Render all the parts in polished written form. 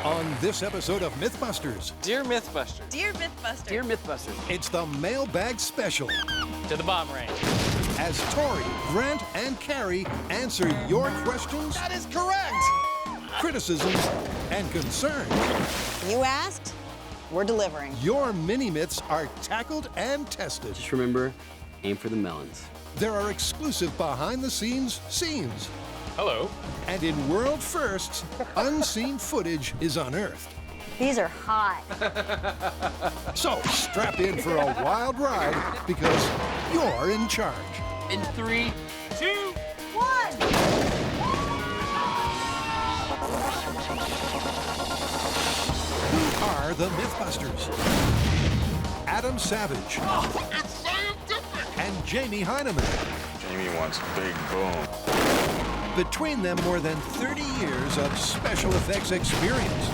On this episode of Mythbusters, Dear Mythbuster. Dear Mythbuster. Dear Mythbusters. it's the Mailbag Special. To the bomb range. As Tori, Grant, and Carrie answer your questions, That is correct! criticisms, and concerns. You asked, we're delivering. Your mini-myths are tackled and tested. Just remember, aim for the melons. There are exclusive behind-the-scenes scenes. Hello. And in world firsts, unseen footage is unearthed. These are hot. So strap in for a wild ride because you're in charge. In 3, 2, 1. Who are the Mythbusters? Adam Savage. It's scientific! And Jamie Hyneman. Jamie wants big boom. Between them, more than 30 years of special effects experience.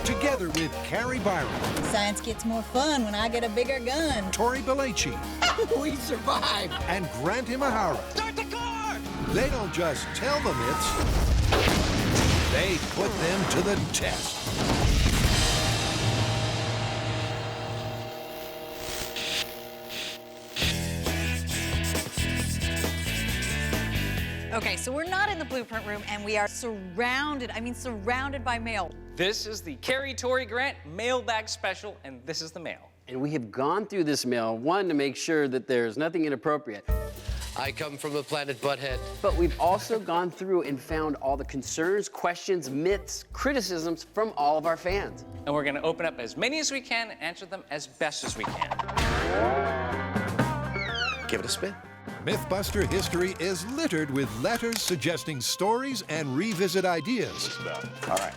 Together with Carrie Byron, Science gets more fun when I get a bigger gun. Tori Belleci, We survived. and Grant Imahara. Start the car! They don't just tell the myths, they put them to the test. Okay, so we're not in the blueprint room and we are surrounded by mail. This is the Carrie Tori Grant Mailbag Special, and this is the mail. And we have gone through this mail, one, to make sure that there's nothing inappropriate. I come from the planet Butthead. But we've also gone through and found all the concerns, questions, myths, criticisms from all of our fans. And we're going to open up as many as we can and answer them as best as we can. Give it a spin. Mythbuster history is littered with letters suggesting stories and revisit ideas. All right.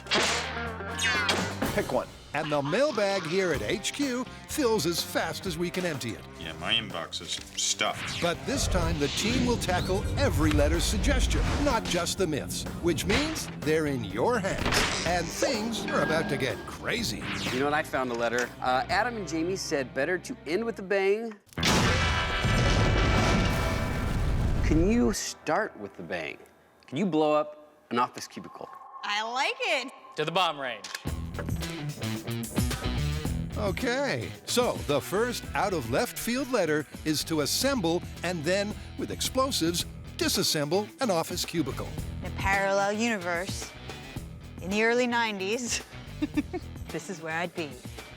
Pick one. And the mailbag here at HQ fills as fast as we can empty it. Yeah, my inbox is stuffed. But this time, the team will tackle every letter's suggestion, not just the myths, which means they're in your hands. And things are about to get crazy. You know what? I found a letter. Adam and Jamie said better to end with a bang. Can you start with the bang? Can you blow up an office cubicle? I like it. To the bomb range. Okay, so the first out-of-left-field letter is to assemble and then, with explosives, disassemble an office cubicle. In a parallel universe, in the early 90s, this is where I'd be.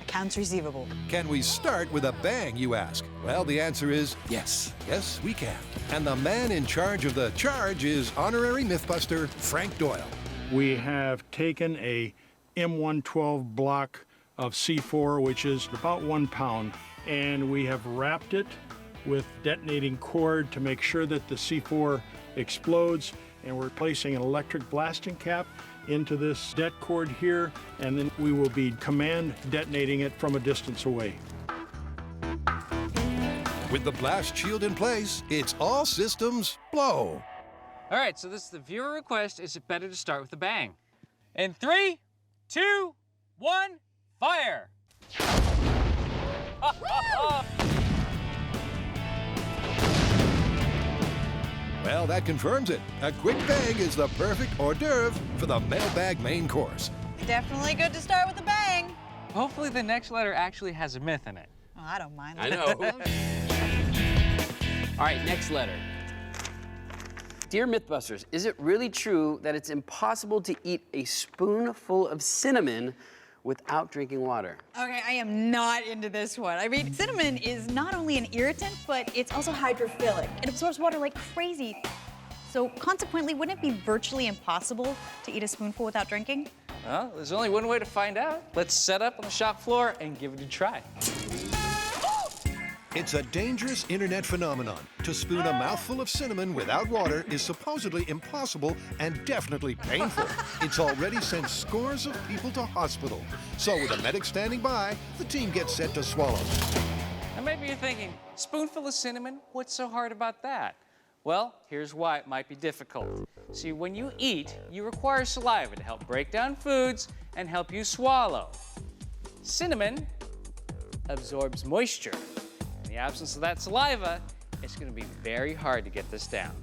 Accounts receivable. Can we start with a bang, you ask? Well, the answer is yes. Yes, we can. And the man in charge of the charge is honorary Mythbuster Frank Doyle. We have taken a M112 block of C4, which is about 1 pound, and we have wrapped it with detonating cord to make sure that the C4 explodes, and we're placing an electric blasting cap into this det cord here, and then we will be command detonating it from a distance away. With the blast shield in place, it's all systems blow. All right, so this is the viewer request. Is it better to start with a bang? In 3, 2, 1, fire! Well, that confirms it. A quick bang is the perfect hors d'oeuvre for the mailbag main course. Definitely good to start with a bang. Hopefully the next letter actually has a myth in it. Oh, I don't mind. I know. All right, next letter. Dear Mythbusters, is it really true that it's impossible to eat a spoonful of cinnamon without drinking water? Okay, I am not into this one. I mean, cinnamon is not only an irritant, but it's also hydrophilic. It absorbs water like crazy. So consequently, wouldn't it be virtually impossible to eat a spoonful without drinking? Well, there's only one way to find out. Let's set up on the shop floor and give it a try. It's a dangerous internet phenomenon. To spoon a mouthful of cinnamon without water is supposedly impossible and definitely painful. It's already sent scores of people to hospital. So with a medic standing by, the team gets set to swallow. And maybe you're thinking, spoonful of cinnamon, what's so hard about that? Well, here's why it might be difficult. See, when you eat, you require saliva to help break down foods and help you swallow. Cinnamon absorbs moisture. In the absence of that saliva, it's going to be very hard to get this down.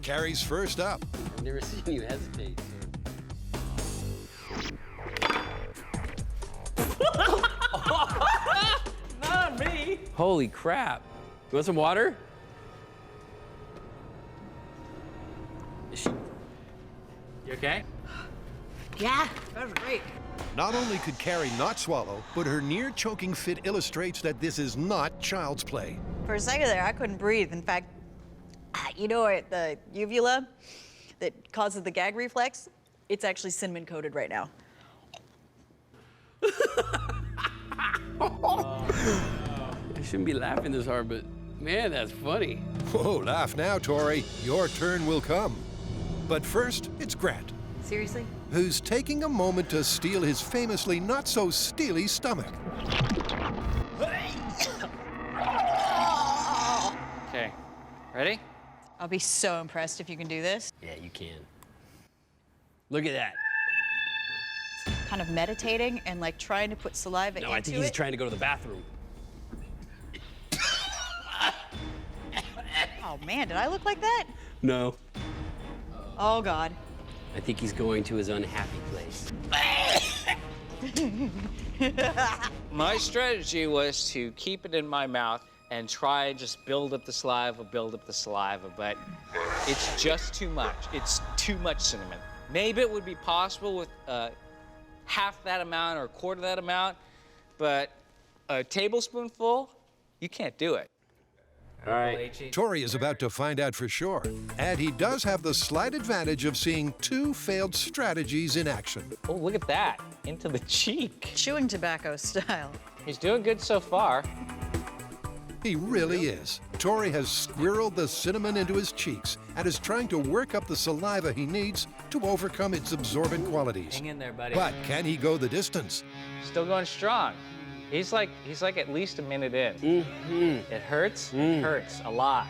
Carrie's first up. I've never seen you hesitate. Holy crap. You want some water? Is she... You okay? Yeah, that was great. Not only could Carrie not swallow, but her near-choking fit illustrates that this is not child's play. For a second there, I couldn't breathe. In fact, you know what, the uvula that causes the gag reflex? It's actually cinnamon coated right now. I shouldn't be laughing this hard, but man, that's funny. Whoa, laugh now, Tori. Your turn will come. But first, it's Grant, Seriously? who's taking a moment to steal his famously not-so-steely stomach. Okay, ready? I'll be so impressed if you can do this. Yeah, you can. Look at that. Kind of meditating and like trying to put saliva into it. No, I think he's trying to go to the bathroom. Oh man, did I look like that? No. Oh God. I think he's going to his unhappy place. My strategy was to keep it in my mouth and try and just build up the saliva, but it's just too much. It's too much cinnamon. Maybe it would be possible with half that amount or a quarter of that amount, but a tablespoonful, you can't do it. All right. Tori is about to find out for sure. And he does have the slight advantage of seeing two failed strategies in action. Oh, look at that, into the cheek. Chewing tobacco style. He's doing good so far. He really is. Tori has squirreled the cinnamon into his cheeks and is trying to work up the saliva he needs to overcome its absorbent qualities. Hang in there, buddy. But can he go the distance? Still going strong. He's like at least a minute in. It hurts, hurts a lot.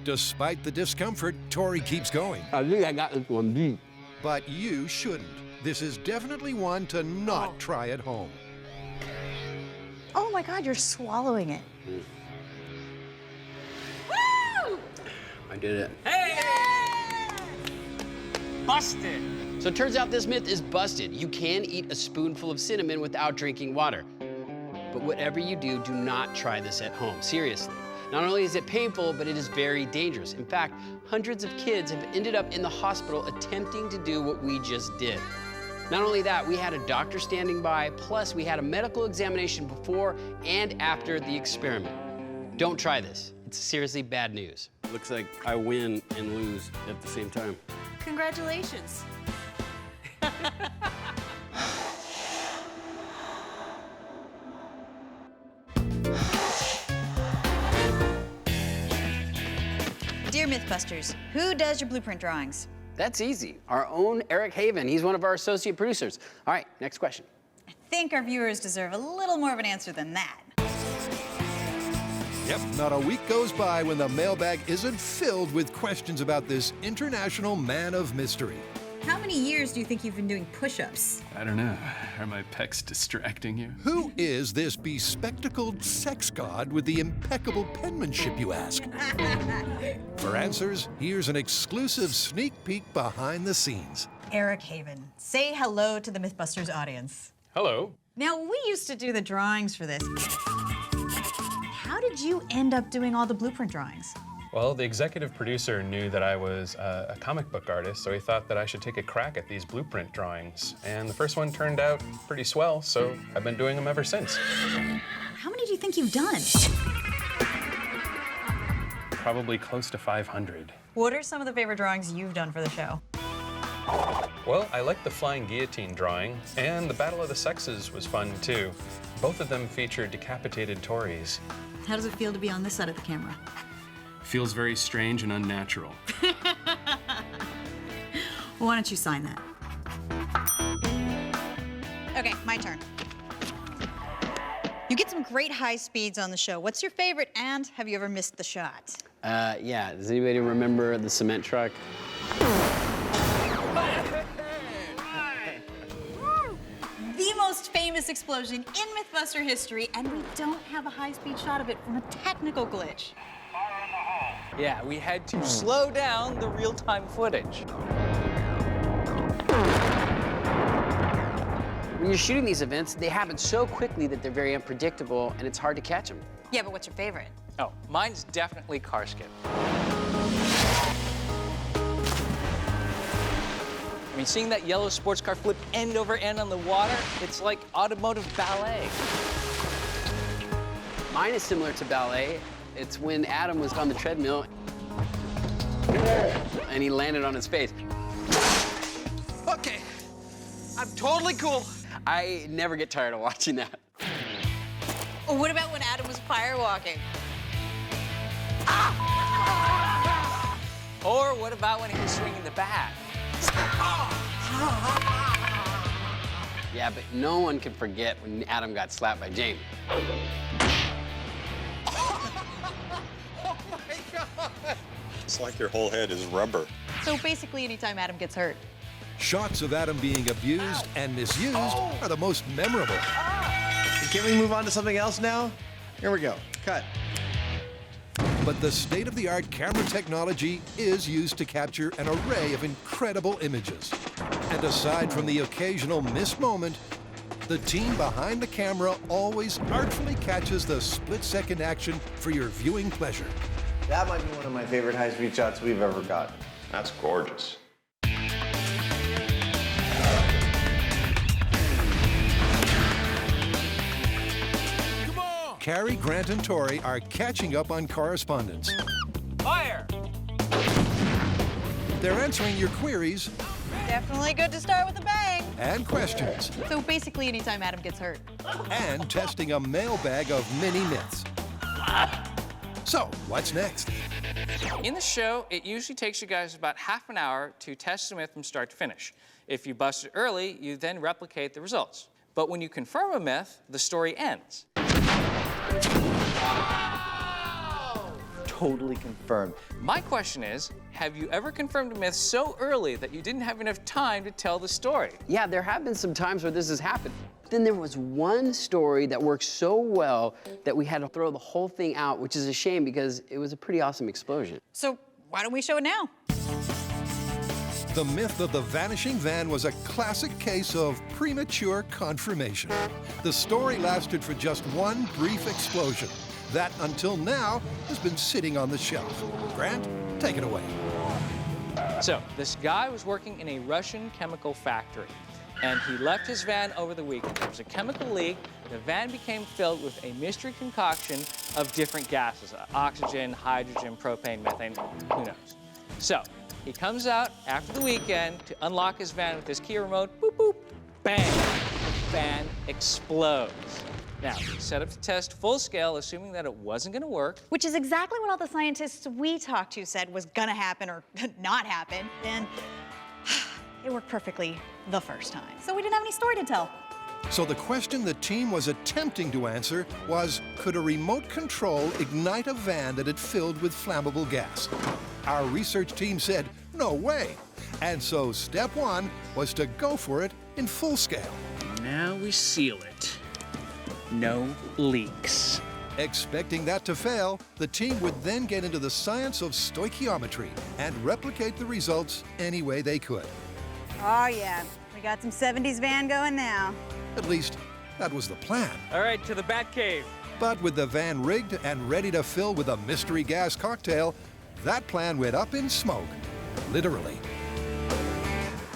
Despite the discomfort, Tori keeps going. I think I got this one deep. But you shouldn't. This is definitely one to not try at home. Oh my God, you're swallowing it. Woo! I did it. Busted. So it turns out this myth is busted. You can eat a spoonful of cinnamon without drinking water. But whatever you do, do not try this at home, seriously. Not only is it painful, but it is very dangerous. In fact, hundreds of kids have ended up in the hospital attempting to do what we just did. Not only that, we had a doctor standing by, plus we had a medical examination before and after the experiment. Don't try this. It's seriously bad news. Looks like I win and lose at the same time. Congratulations. Dear Mythbusters, who does your blueprint drawings? That's easy. Our own Eric Haven. He's one of our associate producers. All right, next question. I think our viewers deserve a little more of an answer than that. Yep, not a week goes by when the mailbag isn't filled with questions about this international man of mystery. How many years do you think you've been doing push-ups? I don't know. Are my pecs distracting you? Who is this bespectacled sex god with the impeccable penmanship, you ask? For answers, here's an exclusive sneak peek behind the scenes. Eric Haven, say hello to the Mythbusters audience. Hello. Now, we used to do the drawings for this. How did you end up doing all the blueprint drawings? Well, the executive producer knew that I was a comic book artist, so he thought that I should take a crack at these blueprint drawings. And the first one turned out pretty swell, so I've been doing them ever since. How many do you think you've done? Probably close to 500. What are some of the favorite drawings you've done for the show? Well, I like the flying guillotine drawing, and the Battle of the Sexes was fun too. Both of them featured decapitated Tories. How does it feel to be on this side of the camera? Feels very strange and unnatural. Well, why don't you sign that? Okay, my turn. You get some great high speeds on the show. What's your favorite, and have you ever missed the shot? Yeah, does anybody remember the cement truck? The most famous explosion in Mythbuster history, and we don't have a high-speed shot of it from a technical glitch. Yeah, we had to slow down the real-time footage. When you're shooting these events, they happen so quickly that they're very unpredictable, and it's hard to catch them. Yeah, but what's your favorite? Oh, mine's definitely car skip. I mean, seeing that yellow sports car flip end over end on the water, it's like automotive ballet. Mine is similar to ballet. It's when Adam was on the treadmill and he landed on his face. Okay, I'm totally cool. I never get tired of watching that. Or what about when Adam was firewalking? Or what about when he was swinging the bat? Yeah, but no one can forget when Adam got slapped by Jamie. It's like your whole head is rubber. So basically, anytime Adam gets hurt. Shots of Adam being abused and misused are the most memorable. Can we move on to something else now? Here we go. Cut. But the state-of-the-art camera technology is used to capture an array of incredible images. And aside from the occasional missed moment, the team behind the camera always artfully catches the split-second action for your viewing pleasure. That might be one of my favorite high-speed shots we've ever got. That's gorgeous. Carrie, Grant, and Tori are catching up on correspondence. Fire! They're answering your queries Definitely good to start with a bang. and questions, So basically, anytime Adam gets hurt. and testing a mailbag of mini myths. So, what's next? In the show, it usually takes you guys about half an hour to test a myth from start to finish. If you bust it early, you then replicate the results. But when you confirm a myth, the story ends. Totally confirmed. My question is, have you ever confirmed a myth so early that you didn't have enough time to tell the story? Yeah, there have been some times where this has happened. Then there was one story that worked so well that we had to throw the whole thing out, which is a shame because it was a pretty awesome explosion. So why don't we show it now? The myth of the vanishing van was a classic case of premature confirmation. The story lasted for just one brief explosion that, until now, has been sitting on the shelf. Grant, take it away. So, this guy was working in a Russian chemical factory, and he left his van over the weekend. There was a chemical leak. The van became filled with a mystery concoction of different gases, oxygen, hydrogen, propane, methane, who knows. So, he comes out after the weekend to unlock his van with his key remote, boop, boop, bang, the van explodes. Now, he set up to test full scale, assuming that it wasn't gonna work. Which is exactly what all the scientists we talked to said was gonna happen or not happen. And it worked perfectly the first time. So we didn't have any story to tell. So the question the team was attempting to answer was, could a remote control ignite a van that had filled with flammable gas? Our research team said, no way. And so step one was to go for it in full scale. Now we seal it. No leaks. Expecting that to fail, the team would then get into the science of stoichiometry and replicate the results any way they could. Oh yeah, we got some 70s van going now. At least, that was the plan. All right, to the Batcave. But with the van rigged and ready to fill with a mystery gas cocktail, that plan went up in smoke, literally.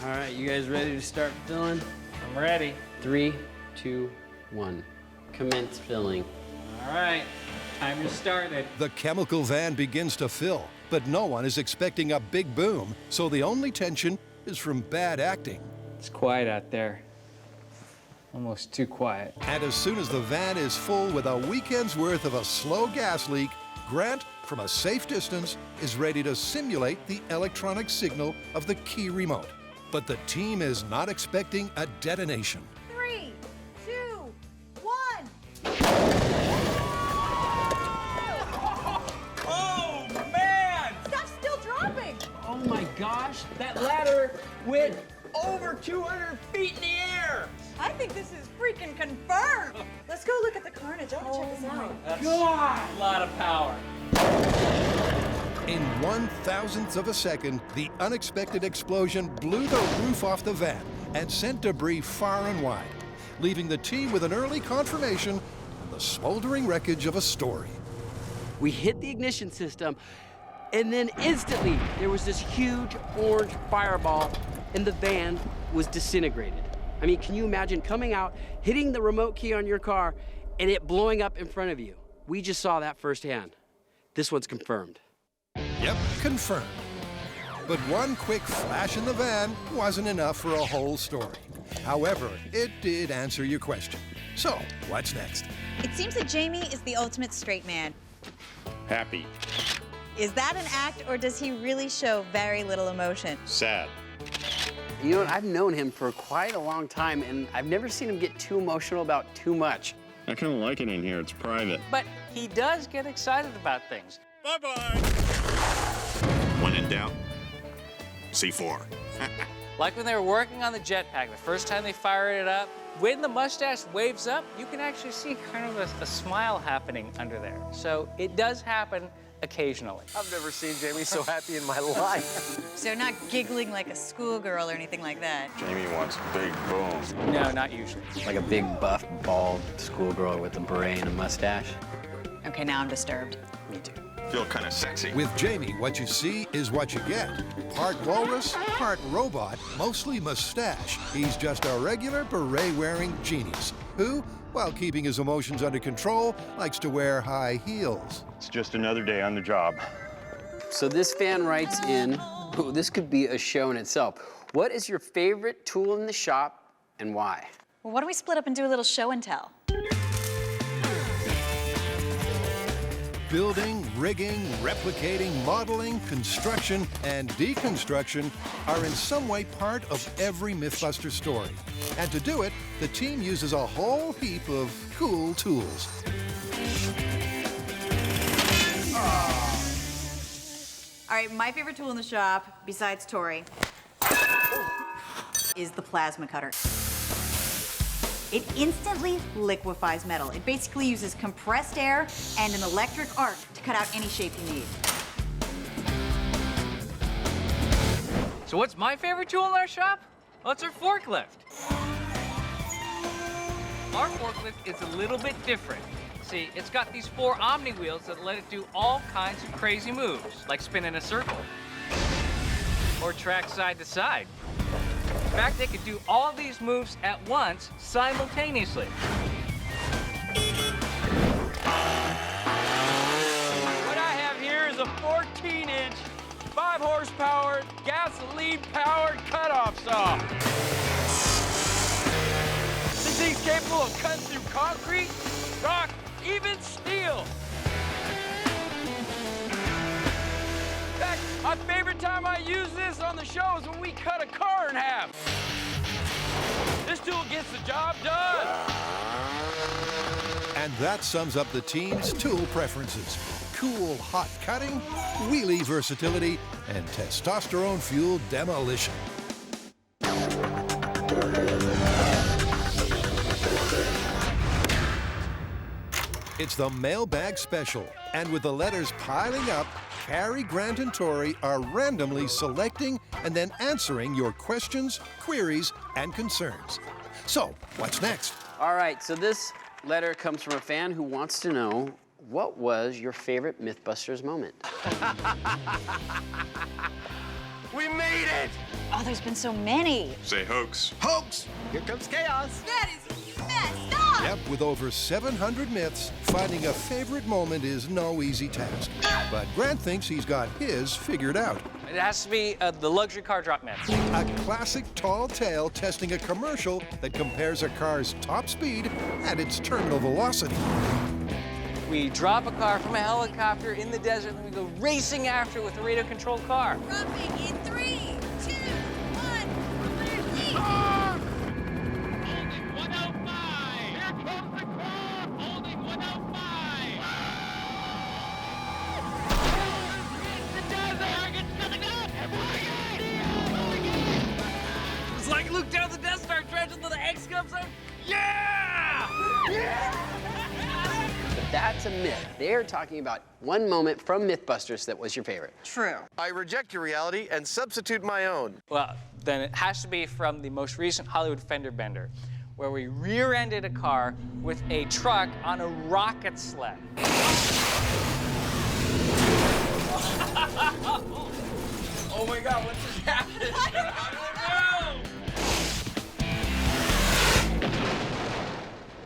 All right, you guys ready to start filling? I'm ready. 3, 2, 1. Commence filling. All right, time to start it. The chemical van begins to fill, but no one is expecting a big boom, so the only tension is from bad acting. It's quiet out there. Almost too quiet. And as soon as the van is full with a weekend's worth of a slow gas leak, Grant, from a safe distance, is ready to simulate the electronic signal of the key remote. But the team is not expecting a detonation. 3, 2, 1. Oh, man! Stuff's still dropping. Oh my gosh, that ladder went over 200 feet in the air! I think this is freaking confirmed. Let's go look at the carnage. I want to check this out. That's a lot of power. In 1/1000th of a second, the unexpected explosion blew the roof off the van and sent debris far and wide, leaving the team with an early confirmation the smoldering wreckage of a story. We hit the ignition system, and then instantly there was this huge orange fireball, and the van was disintegrated. I mean, can you imagine coming out, hitting the remote key on your car, and it blowing up in front of you? We just saw that firsthand. This one's confirmed. Yep, confirmed. But one quick flash in the van wasn't enough for a whole story. However, it did answer your question. So, what's next? It seems that Jamie is the ultimate straight man. Happy. Is that an act, or does he really show very little emotion? Sad. You know what, I've known him for quite a long time, and I've never seen him get too emotional about too much. I kind of like it in here. It's private. But he does get excited about things. Bye-bye. When in doubt, C4. Like when they were working on the jetpack, the first time they fired it up, when the mustache waves up, you can actually see kind of a smile happening under there. So it does happen occasionally. I've never seen Jamie so happy in my life. So not giggling like a schoolgirl or anything like that. Jamie wants big boom. No, not usually. Like a big, buff, bald schoolgirl with a beret and a mustache. Okay, now I'm disturbed. Me too. Feel kind of sexy. With Jamie, what you see is what you get. Part walrus, part robot, mostly mustache. He's just a regular beret-wearing genius who, while keeping his emotions under control, likes to wear high heels. It's just another day on the job. So this fan writes in, ooh, this could be a show in itself. What is your favorite tool in the shop and why? Well, why don't we split up and do a little show and tell? Building, rigging, replicating, modeling, construction, and deconstruction are in some way part of every Mythbuster story. And to do it, the team uses a whole heap of cool tools. All right, my favorite tool in the shop, besides Tori, is the plasma cutter. It instantly liquefies metal. It basically uses compressed air and an electric arc to cut out any shape you need. So what's my favorite tool in our shop? Well, it's our forklift. Our forklift is a little bit different. See, it's got these 4 Omni wheels that let it do all kinds of crazy moves, like spin in a circle, or track side to side. In fact, they could do all these moves at once, simultaneously. What I have here is a 14-inch, 5-horsepower, gasoline-powered cutoff saw. This thing's capable of cutting through concrete, rock, even steel. In fact, my favorite time I use this on the show is when we cut a car in half. This tool gets the job done. And that sums up the team's tool preferences. Cool, hot cutting, wheelie versatility, and testosterone-fueled demolition. It's the Mailbag Special, and with the letters piling up, Carrie, Grant, and Tori are randomly selecting and then answering your questions, queries, and concerns. So, what's next? All right, so this letter comes from a fan who wants to know, what was your favorite Mythbusters moment? We made it! Oh, there's been so many. Say hoax. Hoax! Here comes chaos. That is messed up! Yep, with over 700 myths, finding a favorite moment is no easy task. But Grant thinks he's got his figured out. It has to be the luxury car drop myth. A classic tall tale testing a commercial that compares a car's top speed and its terminal velocity. We drop a car from a helicopter in the desert, and we go racing after it with a radio-controlled car. Dropping in 3, 2, 1, leave. Holding 105! Here comes the car! Holding 105! The desert! It's coming up! It's like Luke down the Death Star trench until the X comes out. Yeah! But that's a myth. They're talking about one moment from Mythbusters that was your favorite. True. I reject your reality and substitute my own. Well, then it has to be from the most recent Hollywood fender bender. where we rear-ended a car with a truck on a rocket sled. Oh my God, what just happened?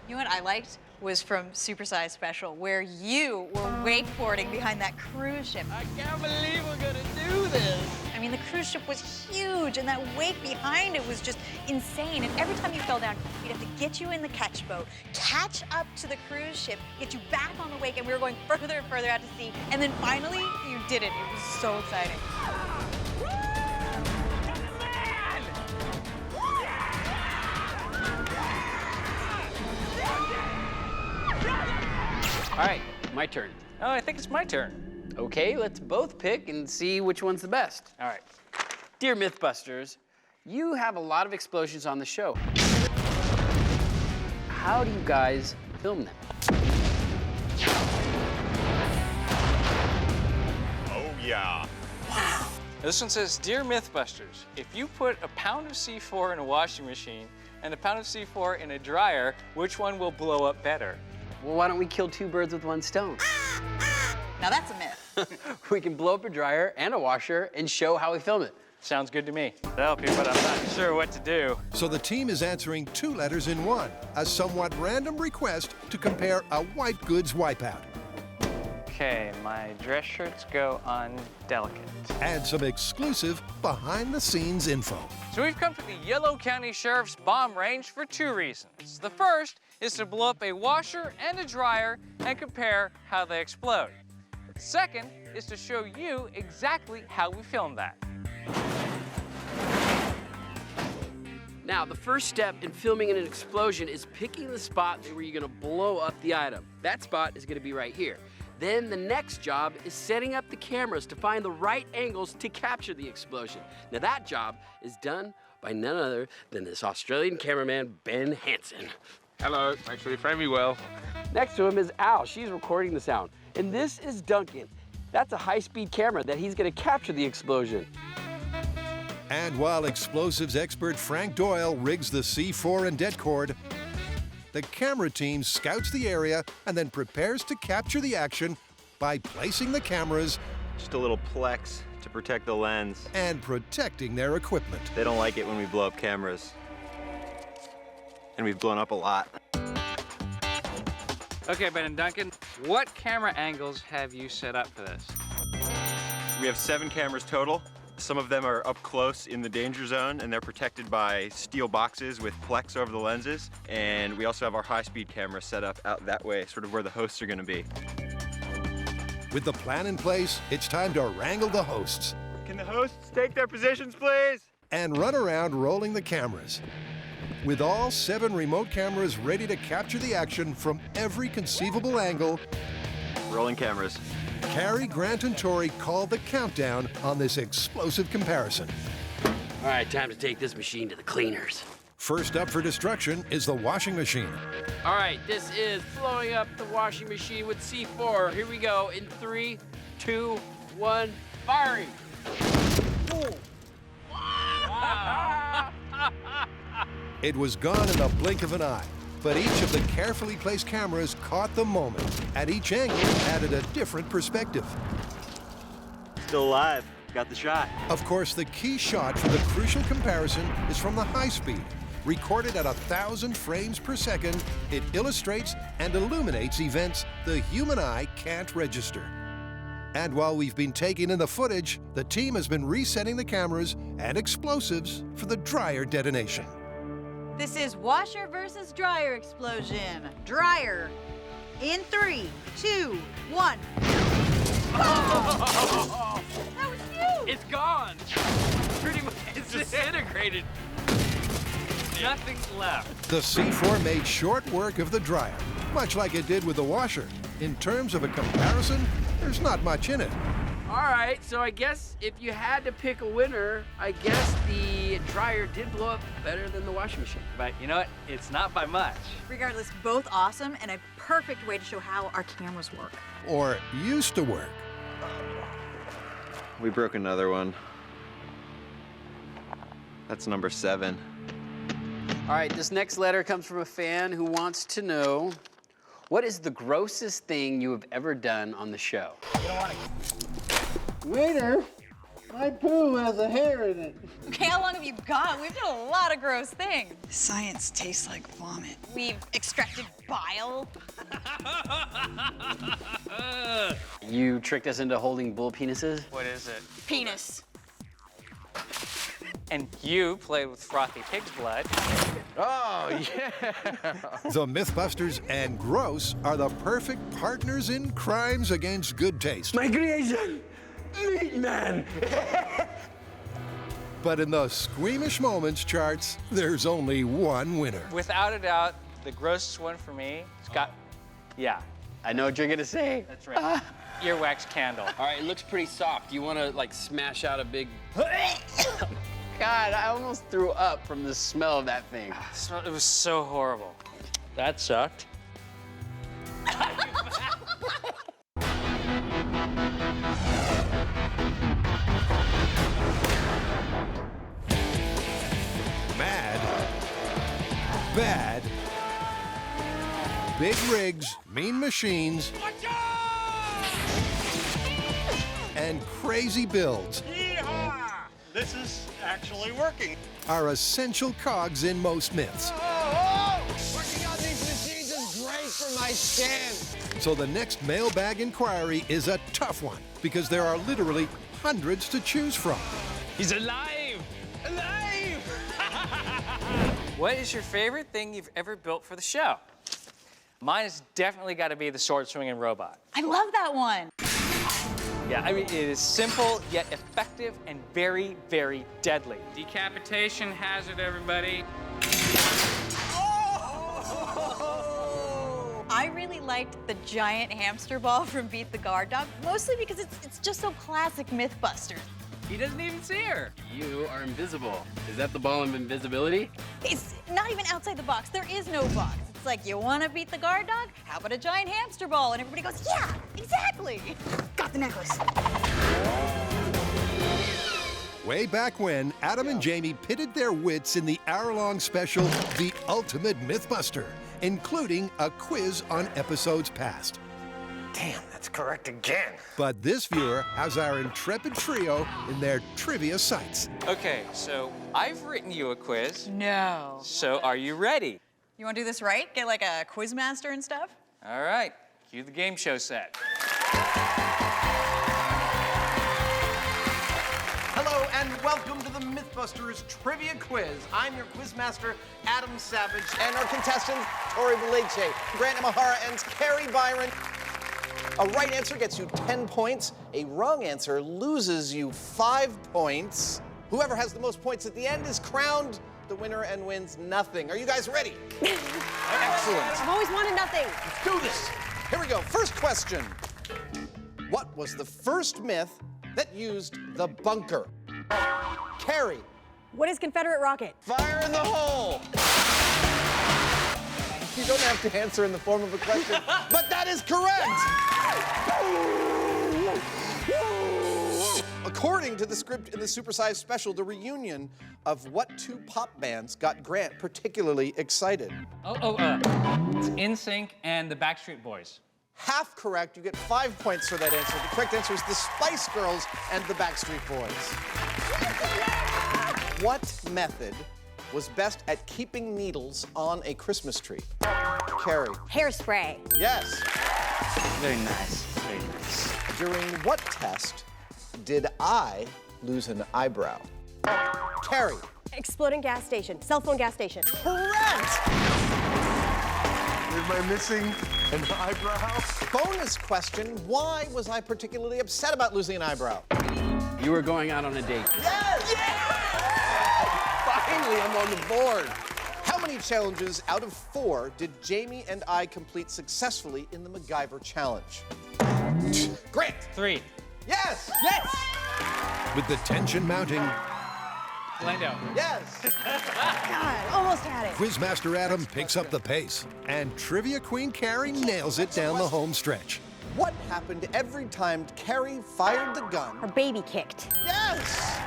You know what I liked was from Super Size Special, where you were wakeboarding behind that cruise ship. I can't believe we're gonna do this. I mean, the cruise ship was huge, and that wake behind it was just insane. And every time you fell down, we'd have to get you in the catch boat, catch up to the cruise ship, get you back on the wake, and we were going further and further out to sea. And then finally, you did it. It was so exciting. All right, my turn. Oh, I think it's my turn. Okay, let's both pick and see which one's the best. All right. Dear Mythbusters, you have a lot of explosions on the show. How do you guys film them? Oh, yeah. This one says, Dear Mythbusters, if you put a pound of C4 in a washing machine and a pound of C4 in a dryer, which one will blow up better? Well, why don't we kill two birds with one stone? Now that's a myth. We can blow up a dryer and a washer and show how we film it. Sounds good to me. That'll help you, but I'm not sure what to do. So the team is answering 2 letters in one, a somewhat random request to compare a white goods wipeout. Okay, my dress shirts go on delicate. And some exclusive behind-the-scenes info. So we've come to the Yellow County Sheriff's bomb range for 2 reasons. The first is to blow up a washer and a dryer and compare how they explode. The second is to show you exactly how we filmed that. Now, the first step in filming an explosion is picking the spot where you're gonna blow up the item. That spot is gonna be right here. Then the next job is setting up the cameras to find the right angles to capture the explosion. Now that job is done by none other than this Australian cameraman, Ben Hansen. Hello, make sure you frame me well. Next to him is Al, she's recording the sound. And this is Duncan. That's a high-speed camera that he's gonna capture the explosion. And while explosives expert Frank Doyle rigs the C4 and det cord, the camera team scouts the area and then prepares to capture the action by placing the cameras Just a little plex to protect the lens. and protecting their equipment. They don't like it when we blow up cameras. And we've blown up a lot. Okay, Ben and Duncan, what camera angles have you set up for this? We have 7 cameras total. Some of them are up close in the danger zone, and they're protected by steel boxes with plex over the lenses. And we also have our high-speed camera set up out that way, sort of where the hosts are gonna be. With the plan in place, it's time to wrangle the hosts Can the hosts take their positions, please? and run around rolling the cameras. With all 7 remote cameras ready to capture the action from every conceivable angle, Rolling cameras. Carrie, Grant, and Tori call the countdown on this explosive comparison. All right, time to take this machine to the cleaners. First up for destruction is the washing machine. All right, this is blowing up the washing machine with C4. Here we go in 3, 2, 1, firing. Wow. It was gone in the blink of an eye, but each of the carefully placed cameras caught the moment, and each angle added a different perspective. Still alive. Got the shot. Of course, the key shot for the crucial comparison is from the high speed. Recorded at 1,000 frames per second, it illustrates and illuminates events the human eye can't register. And while we've been taking in the footage, the team has been resetting the cameras and explosives for the dryer detonation. This is washer versus dryer explosion. Dryer. In 3, 2, 1. Oh! That was huge! It's gone. Pretty much, it's disintegrated. Nothing's left. The C4 made short work of the dryer, much like it did with the washer. In terms of a comparison, there's not much in it. All right, so I guess if you had to pick a winner, I guess the dryer did blow up better than the washing machine. But you know what? It's not by much. Regardless, both awesome and a perfect way to show how our cameras work. Or used to work. We broke another one. That's number 7. All right, this next letter comes from a fan who wants to know, what is the grossest thing you have ever done on the show? You don't want to. Waiter, my poo has a hair in it. Okay, how long have you got? We've done a lot of gross things. Science tastes like vomit. We've extracted bile. You tricked us into holding bull penises? What is it? Penis. And you played with frothy pig's blood. Oh, yeah. The Mythbusters and Gross are the perfect partners in crimes against good taste. My creation, Meat Man. But in the squeamish moments charts, there's only one winner. Without a doubt, the grossest one for me has got, yeah, I know what you're gonna say. that's right. Earwax candle. All right, it looks pretty soft. Do you wanna like smash out a big... God, I almost threw up from the smell of that thing. It was so horrible. That sucked. Mad, bad, big rigs, mean machines, and crazy builds This is actually working. are essential cogs in most myths. Working on these machines is great for my skin. So the next mailbag inquiry is a tough one because there are literally hundreds to choose from. He's alive! Alive! What is your favorite thing you've ever built for the show? Mine has definitely got to be the sword swinging robot. I love that one. Yeah, I mean, it is simple yet effective and very, very deadly. Decapitation hazard, everybody. I really liked the giant hamster ball from Beat the Guard Dog, mostly because it's just so classic Mythbusters. He doesn't even see her. You are invisible. Is that the ball of invisibility? It's not even outside the box. There is no box. It's like, you want to beat the guard dog? How about a giant hamster ball? And everybody goes, yeah, exactly. Got the necklace. Way back when, Adam and Jamie pitted their wits in the hour-long special, The Ultimate Mythbuster, including a quiz on episodes past. Damn, that's correct again. But this viewer has our intrepid trio in their trivia sights. Okay, so I've written you a quiz. No. So are you ready? You want to do this right? Get like a quiz master and stuff? All right, cue the game show set. Hello and welcome to the Mythbusters Trivia Quiz. I'm your quizmaster, Adam Savage, and our contestants, Tori Belice, Grant Imahara, and Carrie Byron. A right answer gets you 10 points. A wrong answer loses you 5 points. Whoever has the most points at the end is crowned the winner and wins nothing. Are you guys ready? Excellent. I've always wanted nothing. Let's do this. Here we go. First question. What was the first myth that used the bunker? Carrie. What is Confederate rocket? Fire in the hole. You don't have to answer in the form of a question, but that is correct. According to the script in the supersized special, the reunion of what two pop bands got Grant particularly excited? It's NSYNC and the Backstreet Boys. Half correct. You get 5 points for that answer. The correct answer is the Spice Girls and the Backstreet Boys. What method was best at keeping needles on a Christmas tree? Carrie. Hairspray. Yes. Very nice, very nice. During what test did I lose an eyebrow? Carrie. Exploding gas station. Cell phone gas station. Correct! Am I missing an eyebrow? Bonus question, why was I particularly upset about losing an eyebrow? You were going out on a date. Yes! Finally, I'm on the board. How many challenges out of 4 did Jamie and I complete successfully in the MacGyver challenge? Grant. 3. Yes! Yes! With the tension mounting, Lando. Yes! God, almost had it. Quizmaster Adam picks up the pace, and Trivia Queen Carrie nails it down the home stretch. What happened every time Carrie fired the gun? Her baby kicked. Yes!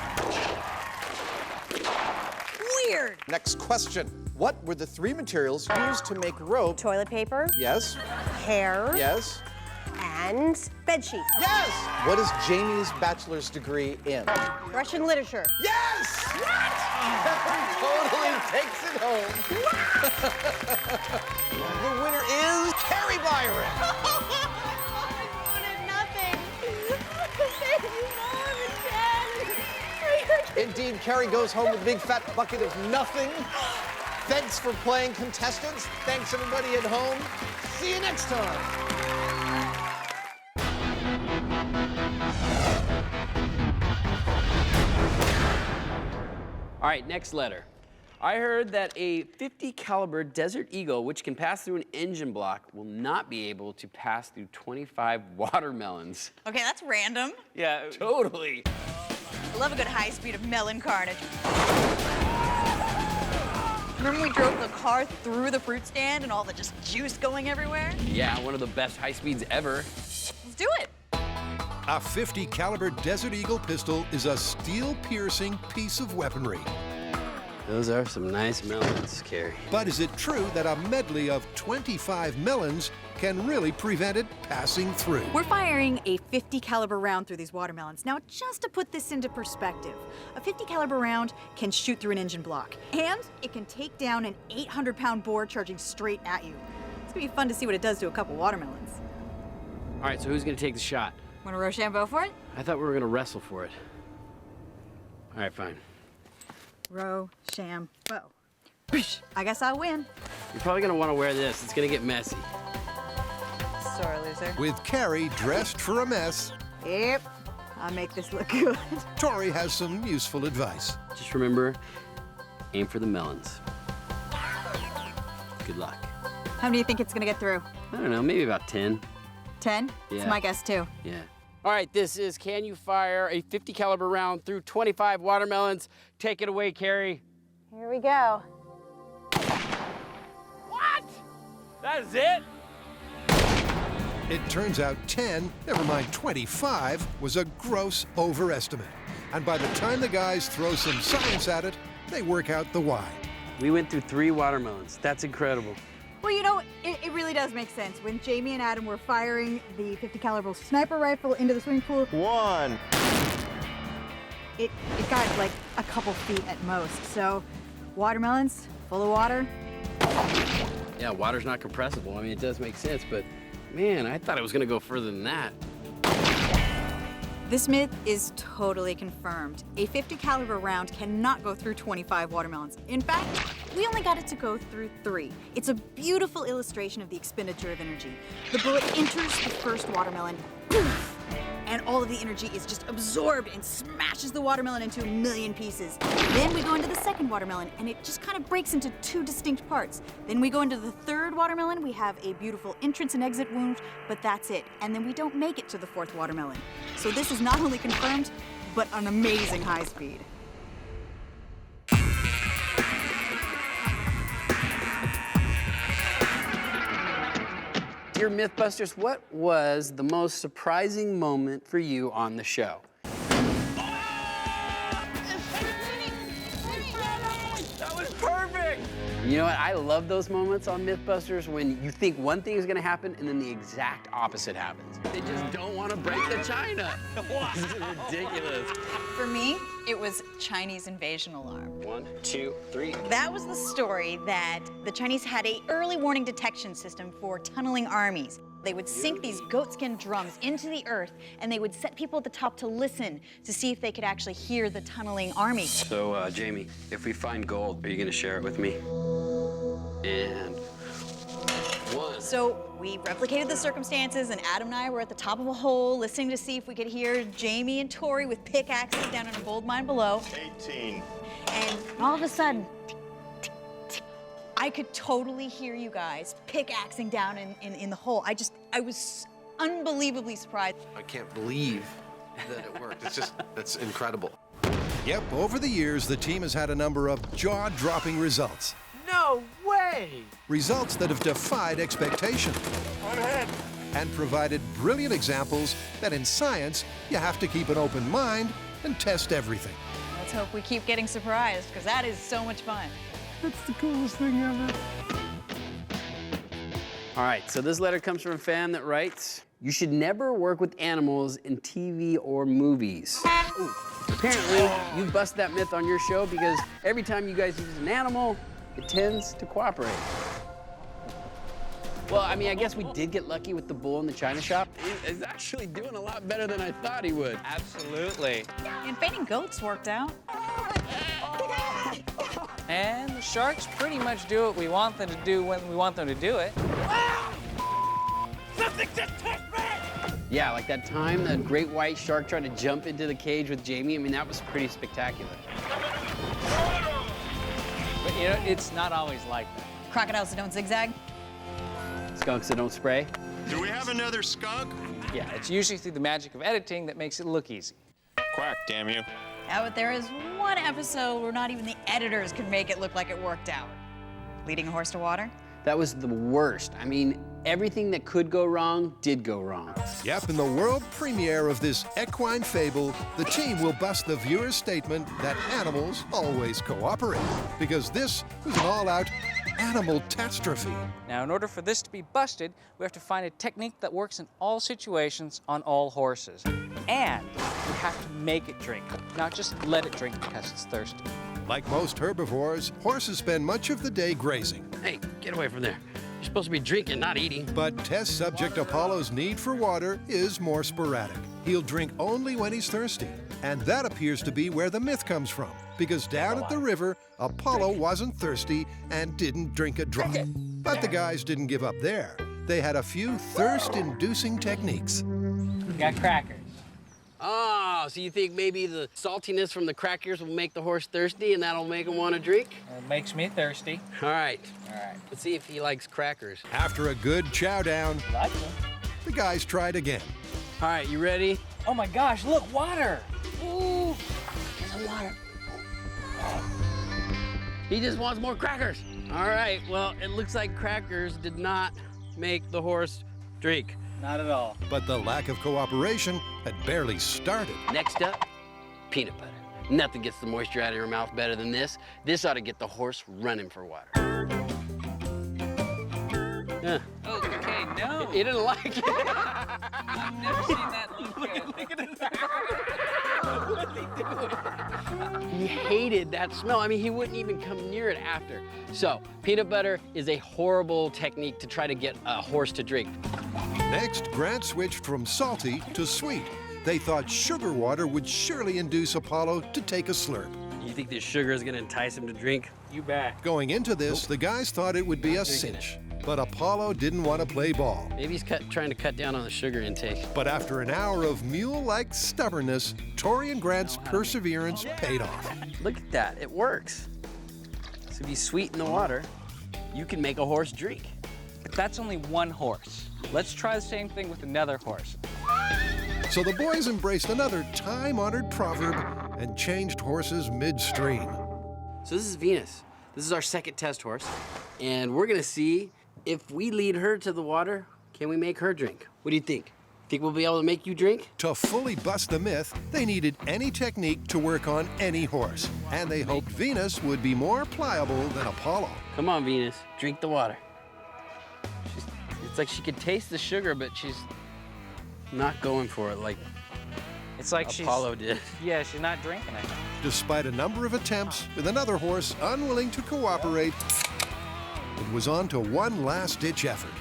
weird. Next question. What were the 3 materials used to make rope? Toilet paper, Yes. hair, Yes. and bedsheet. Yes! What is Jamie's bachelor's degree in? Russian literature. Yes! What? Totally takes it home. The winner is Carrie Byron. I wanted nothing. Thank you, Mom and Dad. Indeed, Carrie goes home with a big fat bucket of nothing. Thanks for playing, contestants. Thanks, everybody at home. See you next time. All right, next letter. I heard that a .50 caliber Desert Eagle, which can pass through an engine block, will not be able to pass through 25 watermelons. Okay, that's random. Yeah, totally. I love a good high speed of melon carnage. Remember when we drove the car through the fruit stand and all the just juice going everywhere? Yeah, one of the best high speeds ever. Let's do it. A .50 caliber Desert Eagle pistol is a steel-piercing piece of weaponry. Those are some nice melons, Carrie. But is it true that a medley of 25 melons can really prevent it passing through? We're firing a .50 caliber round through these watermelons. Now, just to put this into perspective, a .50 caliber round can shoot through an engine block, and it can take down an 800-pound boar charging straight at you. It's gonna be fun to see what it does to a couple watermelons. All right, so who's gonna take the shot? Wanna Rochambeau for it? I thought we were gonna wrestle for it. All right, fine. Rochambeau. I guess I'll win. You're probably gonna wanna wear this. It's gonna get messy. Sore loser. With Carrie dressed for a mess, Yep, I'll make this look good. Tori has some useful advice. Just remember, aim for the melons. Good luck. How many do you think it's gonna get through? I don't know, maybe about 10. 10? Yeah. That's my guess too. Yeah. All right, this is can you fire a .50 caliber round through 25 watermelons? Take it away, Carrie. Here we go. What? That is it? It turns out 10, never mind 25, was a gross overestimate. And by the time the guys throw some science at it, they work out the why. We went through 3 watermelons. That's incredible. Well, you know, it really does make sense. When Jamie and Adam were firing the .50 caliber sniper rifle into the swimming pool, 1. it got like a couple feet at most. So, watermelons, full of water. Yeah, water's not compressible. I mean, it does make sense, but man, I thought it was gonna go further than that. This myth is totally confirmed. A .50 caliber round cannot go through 25 watermelons. In fact, we only got it to go through 3. It's a beautiful illustration of the expenditure of energy. The bullet enters the first watermelon, and all of the energy is just absorbed and smashes the watermelon into a million pieces. Then we go into the second watermelon, and it just kind of breaks into 2 distinct parts. Then we go into the third watermelon, we have a beautiful entrance and exit wound, but that's it. And then we don't make it to the 4th watermelon. So this is not only confirmed, but an amazing high speed. Dear Mythbusters, what was the most surprising moment for you on the show? That was perfect! You know what? I love those moments on Mythbusters when you think one thing is gonna happen and then the exact opposite happens. They just don't want to break the china. This is ridiculous. For me, it was Chinese invasion alarm. 1, 2, 3. That was the story that the Chinese had an early warning detection system for tunneling armies. They would sink these goatskin drums into the earth, and they would set people at the top to listen to see if they could actually hear the tunneling army. So, Jamie, if we find gold, are you gonna share it with me? And 1. So we replicated the circumstances, and Adam and I were at the top of a hole listening to see if we could hear Jamie and Tori with pickaxes down in a gold mine below. 18. And all of a sudden, I could totally hear you guys pickaxing down in the hole. I was unbelievably surprised. I can't believe that it worked. That's incredible. Yep, over the years, the team has had a number of jaw-dropping results. No way! Results that have defied expectation. And provided brilliant examples that in science, you have to keep an open mind and test everything. It's hope we keep getting surprised, because that is so much fun. That's the coolest thing ever. All right, so this letter comes from a fan that writes, you should never work with animals in TV or movies. Ooh. Apparently, you bust that myth on your show because every time you guys use an animal, it tends to cooperate. Well, I mean, I guess we did get lucky with the bull in the china shop. He's actually doing a lot better than I thought he would. Absolutely. And fainting goats worked out. And the sharks pretty much do what we want them to do when we want them to do it. Something just touched me! Yeah, like that time that great white shark tried to jump into the cage with Jamie. I mean, that was pretty spectacular. But you know, it's not always like that. Crocodiles that don't zigzag. Skunks that don't spray. Do we have another skunk? Yeah, it's usually through the magic of editing that makes it look easy. Quack, damn you. Yeah, but there is one episode where not even the editors could make it look like it worked out. Leading a horse to water? That was the worst. I mean, everything that could go wrong did go wrong. Yep, in the world premiere of this equine fable, the team will bust the viewer's statement that animals always cooperate, because this was an all-out animal-tastrophe. Now, in order for this to be busted, we have to find a technique that works in all situations on all horses. And we have to make it drink, not just let it drink because it's thirsty. Like most herbivores, horses spend much of the day grazing. Hey, get away from there. You're supposed to be drinking, not eating. But test subject Apollo's need for water is more sporadic. He'll drink only when he's thirsty. And that appears to be where the myth comes from, because down at the river, Apollo wasn't thirsty and didn't drink a drop. But the guys didn't give up there. They had a few thirst-inducing techniques. We got crackers. Oh, so you think maybe the saltiness from the crackers will make the horse thirsty and that'll make him want to drink? It makes me thirsty. All right. All right. Let's see if he likes crackers. After a good chow down, Like them. the guys tried again. All right, you ready? Oh my gosh, look, water. Ooh, get some water. He just wants more crackers. All right, well, it looks like crackers did not make the horse drink. Not at all. But the lack of cooperation had barely started. Next up, peanut butter. Nothing gets the moisture out of your mouth better than this. This ought to get the horse running for water. Yeah. Okay, no. He didn't like it. I've never seen that look good. He hated that smell. I mean, he wouldn't even come near it after. So, peanut butter is a horrible technique to try to get a horse to drink. Next, Grant switched from salty to sweet. They thought sugar water would surely induce Apollo to take a slurp. You think this sugar is gonna entice him to drink? You bet. Going into this, the guys thought it would be a cinch. But Apollo didn't want to play ball. Maybe he's trying to cut down on the sugar intake. But after an hour of mule-like stubbornness, Tori and Grant's perseverance paid off. Look at that, it works. So if you sweeten the water, you can make a horse drink. But that's only one horse. Let's try the same thing with another horse. So the boys embraced another time-honored proverb and changed horses midstream. So this is Venus. This is our second test horse. And we're gonna see if we lead her to the water, can we make her drink? What do you think? Think we'll be able to make you drink? To fully bust the myth, they needed any technique to work on any horse. And they hoped Venus would be more pliable than Apollo. Come on, Venus, drink the water. It's like she could taste the sugar, but she's not going for it like It's like Apollo did. Yeah, she's not drinking it. Despite a number of attempts, with another horse unwilling to cooperate, it was on to one last-ditch effort.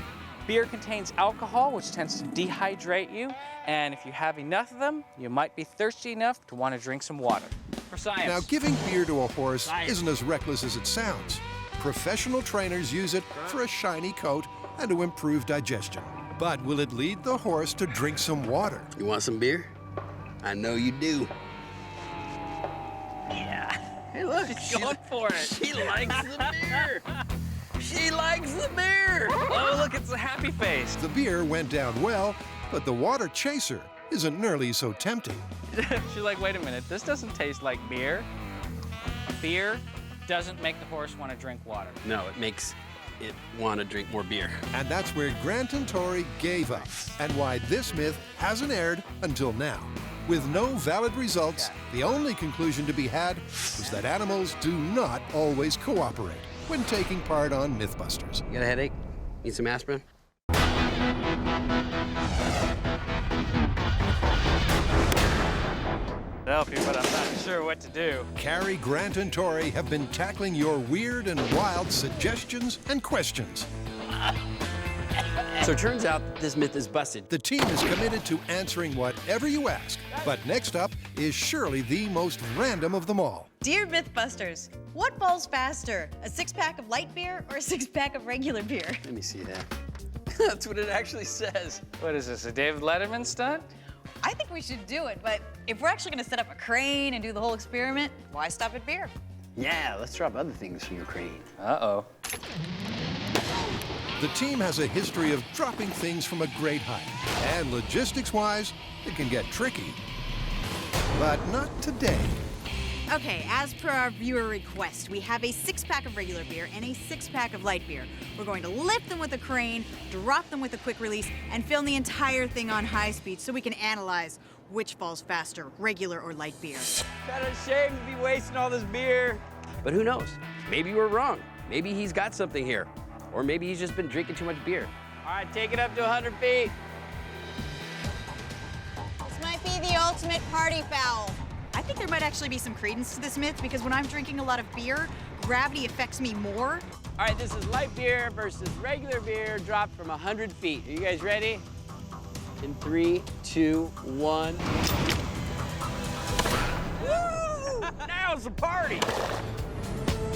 Beer contains alcohol, which tends to dehydrate you, and if you have enough of them, you might be thirsty enough to want to drink some water. For science. Now, giving beer to a horse isn't as reckless as it sounds. Professional trainers use it for a shiny coat and to improve digestion. But will it lead the horse to drink some water? You want some beer? I know you do. Yeah. Hey, look, She's going for it. She likes the beer. She likes the beer. Oh, look, it's a happy face. The beer went down well, but the water chaser isn't nearly so tempting. She's like, wait a minute, this doesn't taste like beer. Beer doesn't make the horse want to drink water. No, it makes it want to drink more beer. And that's where Grant and Tori gave up, and why this myth hasn't aired until now. With no valid results, the only conclusion to be had was that animals do not always cooperate when taking part on Mythbusters. You got a headache? Need some aspirin? Help you, but I'm not sure what to do. Carrie, Grant, and Tori have been tackling your weird and wild suggestions and questions. So it turns out this myth is busted. The team is committed to answering whatever you ask. But next up is surely the most random of them all. Dear Mythbusters, what falls faster, a six-pack of light beer or a six-pack of regular beer? Let me see that. That's what it actually says. What is this, a David Letterman stunt? I think we should do it, but if we're actually gonna set up a crane and do the whole experiment, why stop at beer? Yeah, let's drop other things from your crane. Uh-oh. The team has a history of dropping things from a great height. And logistics-wise, it can get tricky. But not today. Okay, as per our viewer request, we have a six-pack of regular beer and a six-pack of light beer. We're going to lift them with a crane, drop them with a quick release, and film the entire thing on high speed so we can analyze which falls faster, regular or light beer. Kind of shame to be wasting all this beer. But who knows? Maybe we're wrong. Maybe he's got something here. Or maybe he's just been drinking too much beer. All right, take it up to 100 feet. This might be the ultimate party foul. I think there might actually be some credence to this myth because when I'm drinking a lot of beer, gravity affects me more. All right, this is light beer versus regular beer dropped from 100 feet. Are you guys ready? In 3, 2, 1. Woo! Now's the party.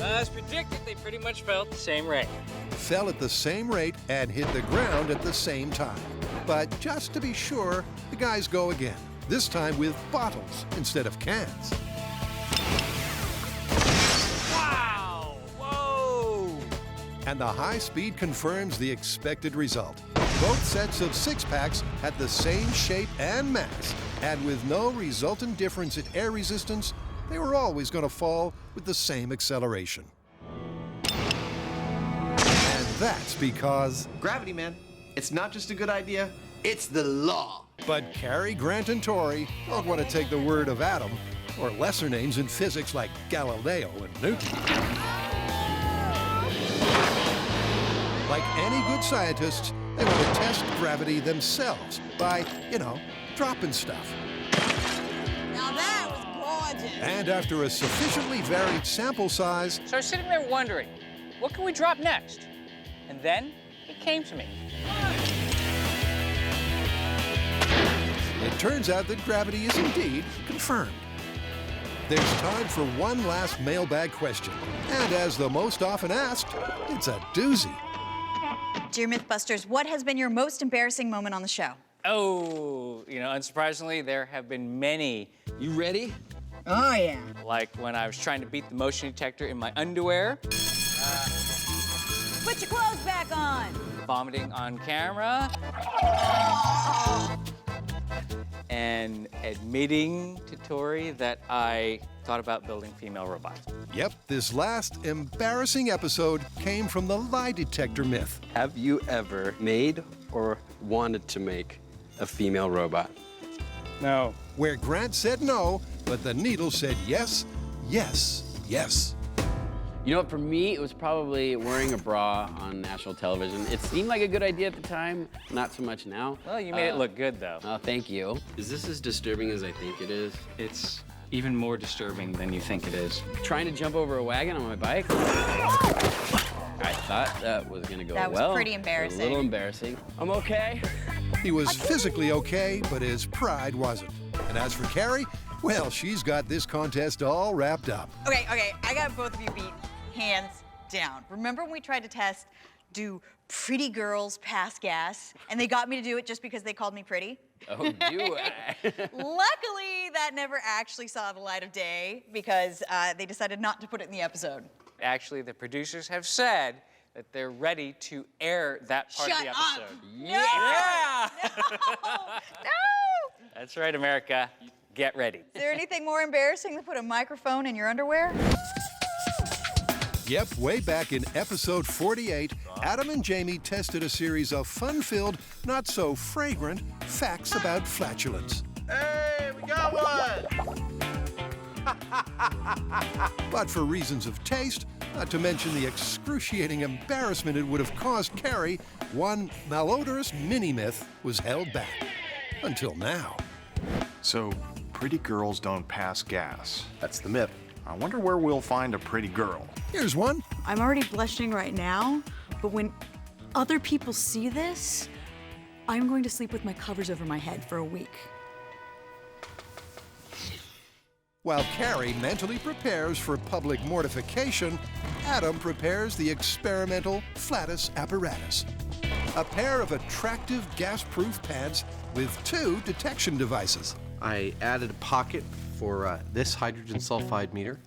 As predicted, they pretty much fell at the same rate. Fell at the same rate and hit the ground at the same time. But just to be sure, the guys go again. This time with bottles instead of cans. Wow! Whoa! And the high speed confirms the expected result. Both sets of six-packs had the same shape and mass, and with no resultant difference in air resistance, they were always going to fall with the same acceleration. And that's because... Gravity, man. It's not just a good idea, it's the law. But Carrie, Grant, and Tori don't want to take the word of Adam, or lesser names in physics like Galileo and Newton. Like any good scientists, they want to test gravity themselves by, dropping stuff. Now that was gorgeous. And after a sufficiently varied sample size... So I was sitting there wondering, what can we drop next? And then it came to me. It turns out that gravity is indeed confirmed. There's time for one last mailbag question. And as the most often asked, it's a doozy. Dear Mythbusters, what has been your most embarrassing moment on the show? Oh, unsurprisingly, there have been many. You ready? Oh, yeah. Like when I was trying to beat the motion detector in my underwear. Put your clothes back on. Vomiting on camera. And admitting to Tori that I thought about building female robots. Yep, this last embarrassing episode came from the lie detector myth. Have you ever made or wanted to make a female robot? No. Where Grant said no, but the needle said yes, yes, yes. You know what, for me, it was probably wearing a bra on national television. It seemed like a good idea at the time, not so much now. Well, you made it look good, though. Oh, thank you. Is this as disturbing as I think it is? It's even more disturbing than you think it is. Trying to jump over a wagon on my bike? I thought that was gonna go well. That was pretty embarrassing. A little embarrassing. I'm okay. He was physically okay, but his pride wasn't. And as for Carrie, well, she's got this contest all wrapped up. Okay, I got both of you beat. Hands down. Remember when we tried to test, do pretty girls pass gas? And they got me to do it just because they called me pretty? Oh, do I? Luckily, that never actually saw the light of day because they decided not to put it in the episode. Actually, the producers have said that they're ready to air that part of the episode. Up. Yeah! No! That's right, America. Get ready. Is there anything more embarrassing than put a microphone in your underwear? Yep, way back in episode 48, Adam and Jamie tested a series of fun-filled, not-so-fragrant facts about flatulence. Hey, we Got one! But for reasons of taste, not to mention the excruciating embarrassment it would have caused Carrie, one malodorous mini-myth was held back. Until now. So, pretty girls don't pass gas. That's the myth. I wonder where we'll find a pretty girl. Here's one. I'm already blushing right now, but when other people see this, I'm going to sleep with my covers over my head for a week. While Carrie mentally prepares for public mortification, Adam prepares the experimental Flatus apparatus. A pair of attractive gas-proof pads with 2 detection devices. I added a pocket for this hydrogen sulfide meter,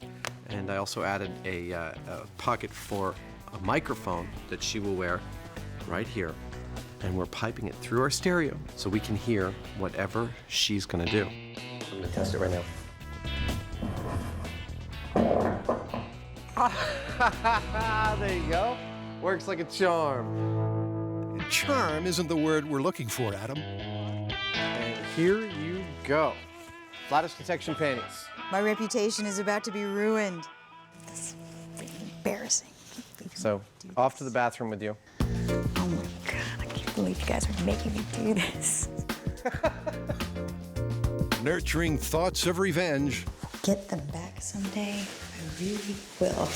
and I also added a pocket for a microphone that she will wear right here. And we're piping it through our stereo so we can hear whatever she's gonna do. I'm gonna test it right now. There you go. Works like a charm. Charm isn't the word we're looking for, Adam. And here you go. Flatus detection panties. My reputation is about to be ruined. This is embarrassing. So, off to the bathroom with you. Oh my God, I can't believe you guys are making me do this. Nurturing thoughts of revenge. Get them back someday. I really will.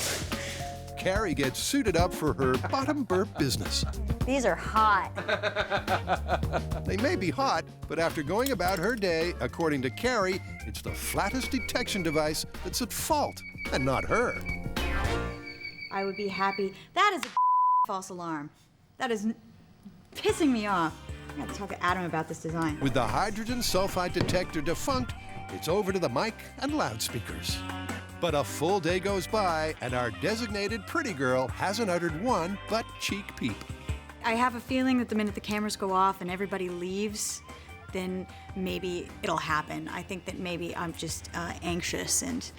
Carrie gets suited up for her bottom burp business. These are hot. They may be hot, but after going about her day, according to Carrie, it's the Flatus detection device that's at fault, and not her. I would be happy. That is a false alarm. That is pissing me off. I have to talk to Adam about this design. With the hydrogen sulfide detector defunct, it's over to the mic and loudspeakers. But a full day goes by, and our designated pretty girl hasn't uttered one but cheek peep. I have a feeling that the minute the cameras go off and everybody leaves, then maybe it'll happen. I think that maybe I'm just anxious and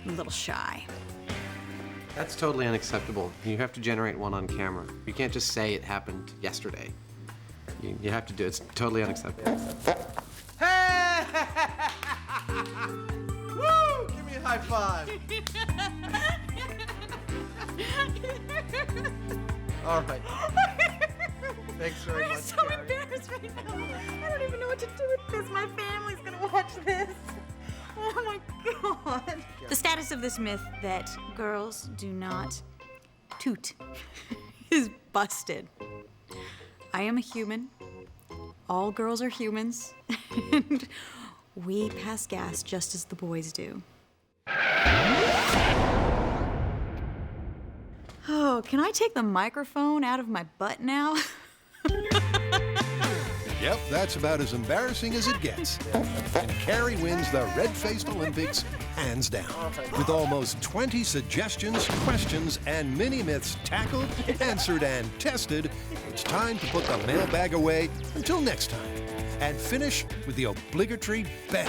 a little shy. That's totally unacceptable. You have to generate one on camera. You can't just say it happened yesterday. You have to do it. It's totally unacceptable. Hey! Woo! Give me a high five. All right. Thanks very much, I'm so Carrie. embarrassed right now. I don't even know what to do with this. My family's gonna watch this. Oh my God. The status of this myth that girls do not toot is busted. I am a human. All girls are humans. And we pass gas just as the boys do. Oh, can I take the microphone out of my butt now? Yep, that's about as embarrassing as it gets. And Carrie wins the red-faced Olympics hands down. With almost 20 suggestions, questions, and mini-myths tackled, answered, and tested, it's time to put the mailbag away until next time. And finish with the obligatory bang.